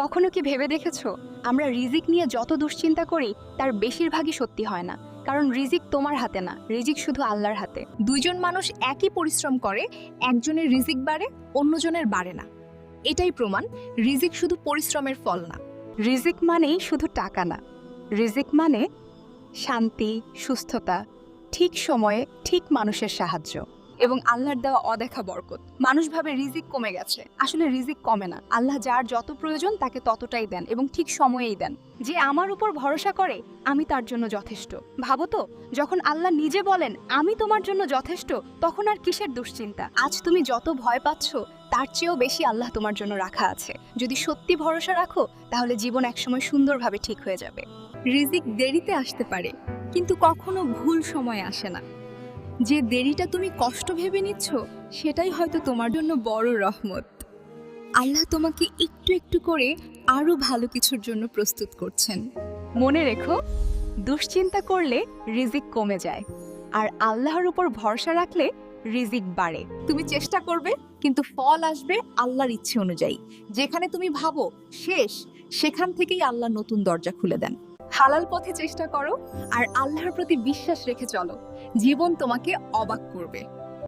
কখনো কি ভেবে দেখেছো, আমরা রিজিক নিয়ে যত দুশ্চিন্তা করি তার বেশিরভাগই সত্যি হয় না। কারণ রিজিক তোমার হাতে না, রিজিক শুধু আল্লাহর হাতে। দুইজন মানুষ একই পরিশ্রম করে, একজনের রিজিক বাড়ে, অন্যজনের বাড়ে না। এটাই প্রমাণ, রিজিক শুধু পরিশ্রমের ফল না। রিজিক মানেই শুধু টাকা না, রিজিক মানে শান্তি, সুস্থতা, ঠিক সময়ে ঠিক মানুষের সাহায্য এবং আল্লাহর দেওয়া অদেখা বরকত। মানুষ ভাবে রিজিক কমে গেছে, আসলে রিজিক কমে না। আল্লাহ যার যত প্রয়োজন তাকে ততটাই দেন এবং ঠিক সময়েই দেন। যে আমার উপর ভরসা করে আমি তার জন্য যথেষ্ট। ভাবো তো, যখন আল্লাহ নিজে বলেন আমি তোমার জন্য যথেষ্ট, তখন আর কিসের দুশ্চিন্তা? আজ তুমি যত ভয় পাচ্ছ তার চেয়েও বেশি আল্লাহ তোমার জন্য রাখা আছে। যদি সত্যি ভরসা রাখো তাহলে জীবন একসময় সুন্দরভাবে ঠিক হয়ে যাবে। রিজিক দেরিতে আসতে পারে, কিন্তু কখনো ভুল সময়ে আসে না। যে দেরিটা তুমি কষ্ট ভেবে নিচ্ছ, সেটাই হয়তো তোমার জন্য বড় রহমত। আল্লাহ তোমাকে একটু একটু করে আরো ভালো কিছুর জন্য প্রস্তুত করছেন। মনে রেখো, দুশ্চিন্তা করলে রিজিক কমে যায়, আর আল্লাহর উপর ভরসা রাখলে রিজিক বাড়ে। তুমি চেষ্টা করবে, কিন্তু ফল আসবে আল্লাহর ইচ্ছে অনুযায়ী। যেখানে তুমি ভাবো শেষ, সেখান থেকেই আল্লাহ নতুন দরজা খুলে দেন। হালাল পথে চেষ্টা করো আর আল্লাহর প্রতি বিশ্বাস রেখে চলো। জীবন তোমাকে অবাক করবে।